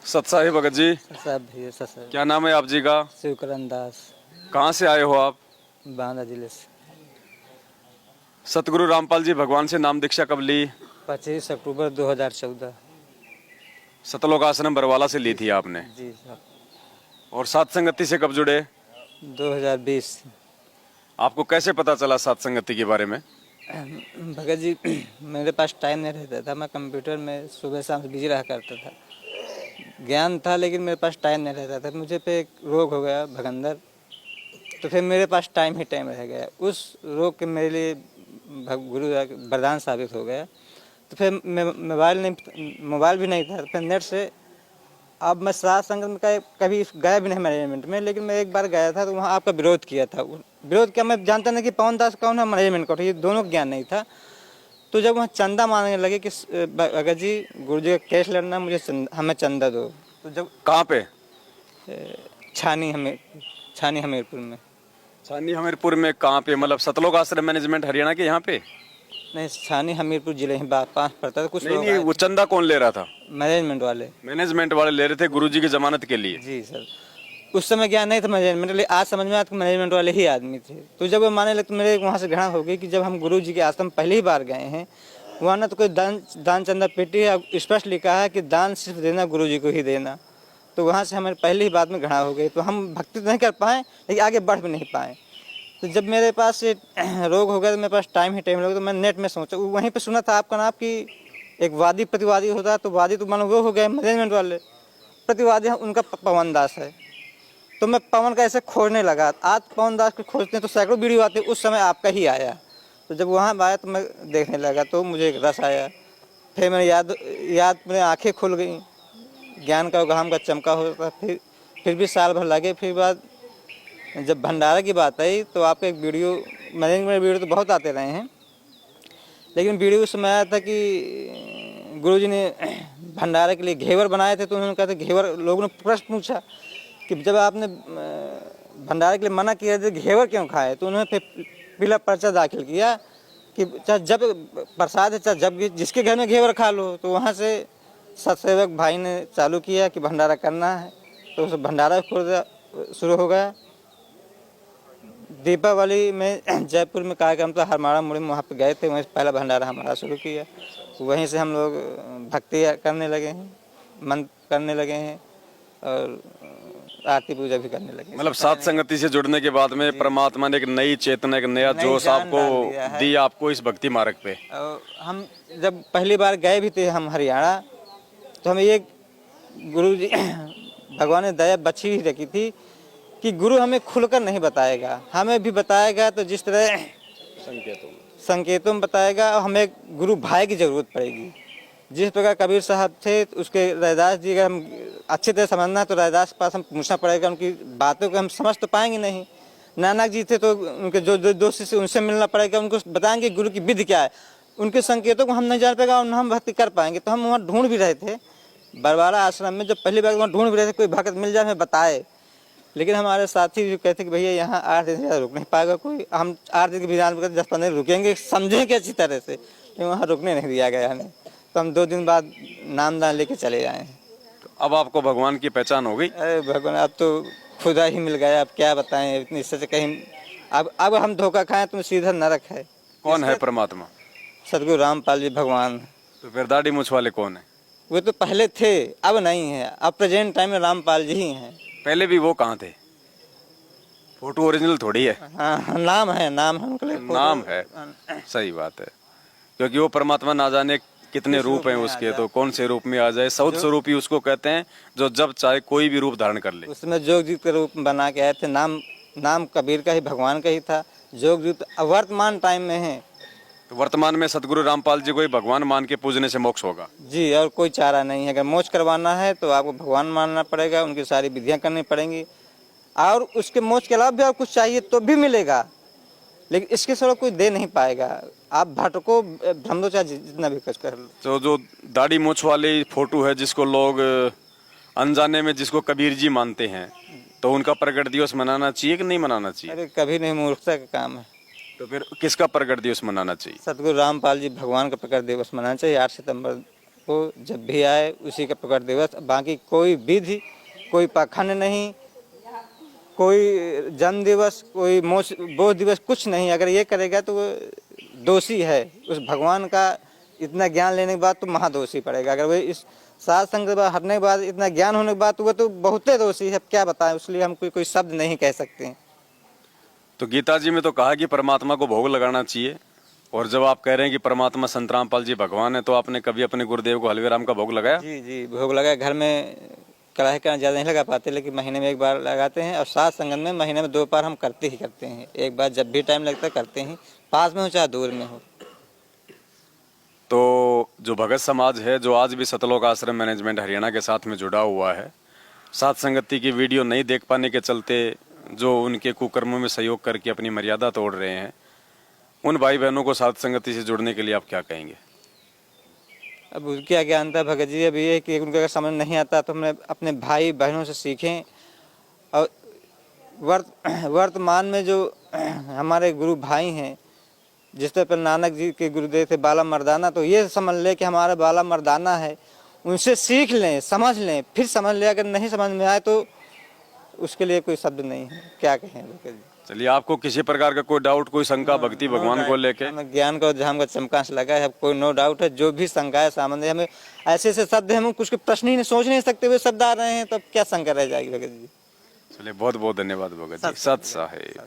सत साहिब भगत जी, सब भैया सर। क्या नाम है आप जी का? शिवकरण दास, कहाँ से आए हो आप? बांदा जिले से। सतगुरु रामपाल जी भगवान से नाम दीक्षा कब ली? 25 अक्टूबर 2014। सतलोक आश्रम बरवाला से ली जी थी सर। आपने। जी सर। और सात संगति से कब जुड़े? 2020। आपको कैसे पता चला सात संगति के बारे में? भगत जी, मेरे पास टाइम नहीं रहता था। मैं कंप्यूटर में सुबह शाम बिजी रहा करता था। ज्ञान था लेकिन मेरे पास टाइम नहीं रहता था। मुझे पे एक रोग हो गया भगंदर, तो फिर मेरे पास टाइम ही टाइम रह गया। उस रोग के मेरे लिए गुरु वरदान साबित हो गया। तो फिर मोबाइल भी नहीं था। फिर नेट से, अब मैं सात संगत में कभी गया भी नहीं मैनेजमेंट में, लेकिन मैं एक बार गया था तो वहाँ आपका विरोध किया था। विरोध क्या, मैं जानता नहीं कि पवन दास कौन है, मैनेजमेंट कौन है, ये दोनों ज्ञान नहीं था। तो जब वहाँ चंदा मांगने लगे कि भगत जी गुरु जी का केस लड़ना, हमें चंदा दो, तो जब कहाँ पे? छानी हमीरपुर में। छानी हमीरपुर में कहाँ पे? मतलब सतलोक आश्रम मैनेजमेंट हरियाणा के यहाँ पे? नहीं, छानी हमीरपुर जिले में पास पड़ता था। कुछ नहीं लोग नहीं, वो चंदा कौन ले रहा था? मैनेजमेंट वाले। मैनेजमेंट वाले ले रहे थे गुरुजी की जमानत के लिए। जी सर। उस समय ज्ञान नहीं था मैनेजमेंट, लेकिन आज समझ में आया कि मैनेजमेंट वाले ही आदमी थे। तो जब वो माने लगे तो मेरे वहाँ से घृणा हो गई कि जब हम गुरु जी के आश्रम पहली ही बार गए हैं, वहाँ ना तो कोई दान चंदा पेटी है, स्पष्ट लिखा है कि दान सिर्फ देना गुरु जी को ही देना। तो वहाँ से हमारी पहली ही बात में घृणा हो गई। तो हम भक्ति तो नहीं कर पाए, लेकिन आगे बढ़ भी नहीं पाए। तो जब मेरे पास ये रोग हो गया तो मेरे पास टाइम ही टाइम लगा, तो मैं नेट में सोचा, वहीं पे सुना था आपका नाम कि एक वादी प्रतिवादी होता है। तो वादी तो मानो वो हो गए मैनेजमेंट वाले, प्रतिवादी उनका पवन दास है। तो मैं पवन का ऐसे खोजने लगा। आज पवन दास को खोजते हैं तो सैकड़ों वीडियो आते, उस समय आपका ही आया। तो जब वहाँ आया तो मैं देखने लगा तो मुझे एक रस आया। फिर मैंने याद मेरी आँखें खुल गई, ज्ञान का उगाम का चमका होता। फिर भी साल भर लगे। फिर बाद जब भंडारा की बात आई तो आपका एक वीडियो, मैनेजमेंट वीडियो तो बहुत आते रहे हैं, लेकिन वीडियो उस समय आया था कि गुरुजी ने भंडारे के लिए घेवर बनाए थे। तो उन्होंने कहा था घेवर, लोगों ने प्रश्न पूछा कि जब आपने भंडारे के लिए मना किया तो घेवर क्यों खाए? तो उन्होंने फिर पीला पर्चा दाखिल किया कि चाहे जब प्रसाद है, चाहे जब जिसके घर में घेवर खा लो। तो वहाँ से सतसेवक भाई ने चालू किया कि भंडारा करना है, तो उस भंडारा शुरू हो गया। दीपावली में जयपुर में कार्यक्रम था, हरमाड़ा मुड़ी में, वहाँ पे गए थे। वहीं से पहला भंडारा हमारा शुरू किया। वहीं से हम लोग भक्ति करने लगे हैं, मन करने लगे हैं और आरती पूजा भी करने लगे। मतलब सात संगति से जुड़ने के बाद में परमात्मा ने एक नई चेतना, एक नया जोश आपको दिया, आपको इस भक्ति मार्ग पे। और हम जब पहली बार गए भी थे हम हरियाणा, तो हमें ये गुरु जी भगवान ने दया बख्शी ही रखी थी कि गुरु हमें खुलकर नहीं बताएगा, हमें भी बताएगा तो जिस तरह संकेतों में बताएगा। और हमें गुरु भाई की जरूरत पड़ेगी। जिस प्रकार कबीर साहब थे, उसके रैदास जी, अगर हम अच्छी तरह समझना है तो रैदास के पास हम पूछना पड़ेगा। उनकी बातों को हम समझ तो पाएंगे नहीं। नानक जी थे तो उनके जो दोस्त से उनसे मिलना पड़ेगा, उनको बताएंगे गुरु की विधि क्या है। उनके संकेतों को हम नहीं जान पाएगा और न हम भक्ति कर पाएंगे। तो हम वहाँ ढूंढ भी रहे थे, बरवाला आश्रम में जब पहली बार वहाँ ढूंढ भी रहे थे, कोई भक्त मिल जाए हमें बताए। लेकिन हमारे साथी भी कहते कि भैया यहाँ 8 दिन से ज़्यादा रुक नहीं पाएगा कोई। हम 8 दिन के विधान में 10-15 रुकेंगे, समझेंगे अच्छी तरह से, लेकिन वहाँ रुकने नहीं दिया गया हमें। तो हम 2 दिन बाद नामदान लेके चले आए। तो अब आपको भगवान की पहचान हो गई? अरे भगवान, अब तो खुदा ही मिल गया। अब क्या बताएं, इतनी इससे कहीं अब हम धोखा खाएं तो सीधा नरक है। कौन है परमात्मा? सतगुरु रामपाल जी भगवान। तो फिर दाढ़ी मूछ वाले कौन है? वो तो पहले थे, अब नहीं है। अब प्रेजेंट टाइम में रामपाल जी ही हैं। पहले भी वो कहाँ थे? फोटो ओरिजिनल थोड़ी है। हाँ, नाम है उनके लिए, नाम है, सही बात है। क्योंकि वो परमात्मा ना जाने कितने रूप हैं उसके, तो कौन से रूप में आ जाए। सौद स्वरूप ही उसको कहते हैं, जो जब चाहे कोई भी रूप धारण कर ले। उसमें जोगजीत के रूप में बना के आए थे। नाम कबीर का ही, भगवान का ही था। जोगजीत वर्तमान टाइम में है। तो वर्तमान में सतगुरु रामपाल जी को ही भगवान मान के पूजने से मोक्ष होगा जी, और कोई चारा नहीं है। अगर मोक्ष करवाना है तो आपको भगवान मानना पड़ेगा, उनकी सारी विधियां करनी पड़ेंगी। और उसके मोक्ष के अलावा भी आपको कुछ चाहिए तो भी मिलेगा, लेकिन इसके सिवा कोई दे नहीं पाएगा। आप भटको, भ्रम दो, चाहे जितना भी कुछ कर लो। तो जो दाढ़ी मूछ वाली फोटो है, जिसको लोग अनजाने में जिसको कबीर जी मानते हैं, तो उनका प्रकट दिवस मनाना चाहिए कि नहीं मनाना चाहिए? अरे कभी नहीं, मूर्खता का काम है। तो फिर किसका प्रकट दिवस मनाना चाहिए? सतगुरु रामपाल जी भगवान का प्रकट दिवस मनाना चाहिए 8 सितंबर आपको जब भी आए उसी का प्रकट दिवस, बाकी कोई विधि, कोई पाखंड नहीं, कोई जन्म दिवस, कोई बोध दिवस, कुछ नहीं। अगर ये करेगा तो वो दोषी है। उस भगवान का इतना ज्ञान लेने के बाद तो महादोषी पड़ेगा। अगर वो इस साध संग से हटने के बाद इतना ज्ञान होने के बाद तो वो तो बहुत ही दोषी है। क्या बताएं, उसलिए हम कोई शब्द नहीं कह सकते हैं। तो गीता जी में तो कहा कि परमात्मा को भोग लगाना चाहिए, और जब आप कह रहे हैं कि परमात्मा संत रामपाल जी भगवान है, तो आपने कभी अपने गुरुदेव को हलवे राम का भोग लगाया? जी जी, भोग लगाया। घर में कड़ाही का ज़्यादा नहीं लगा पाते, लेकिन महीने में एक बार लगाते हैं। और साथ संगत में महीने में 2 बार हम करते ही करते हैं। एक बार जब भी टाइम लगता है करते हैं, पास में हो चाहे दूर में हो। तो जो भगत समाज है, जो आज भी सतलोक आश्रम मैनेजमेंट हरियाणा के साथ में जुड़ा हुआ है, साथ संगति की वीडियो नहीं देख पाने के चलते जो उनके कुकर्मों में सहयोग करके अपनी मर्यादा तोड़ रहे हैं, उन भाई बहनों को साथ संगति से जुड़ने के लिए आप क्या कहेंगे? अब उनकी अज्ञानता भगत जी अब ये है कि उनको अगर समझ नहीं आता तो हमें अपने भाई बहनों से सीखें। और वर्तमान में जो हमारे गुरु भाई हैं, जिस तरह पर नानक जी के गुरुदेव थे बाला मर्दाना, तो ये समझ ले कि हमारा बाला मर्दाना है, उनसे सीख लें, समझ लें, फिर समझ लें। अगर नहीं समझ में आए तो उसके लिए कोई शब्द नहीं है, क्या कहें भगत जी। चलिए, आपको किसी प्रकार का कोई डाउट, कोई शंका भक्ति भगवान को लेके? हमें ज्ञान का हमको चमका से लगा है, कोई नो डाउट है। जो भी शंका है सामान्य, हमें ऐसे ऐसे शब्द हम कुछ प्रश्न ही नहीं सोच नहीं सकते हुए शब्द आ रहे हैं, तब क्या शंका रह जाएगी भगत जी। चलिए, बहुत बहुत धन्यवाद भगत जी। सत साहेब।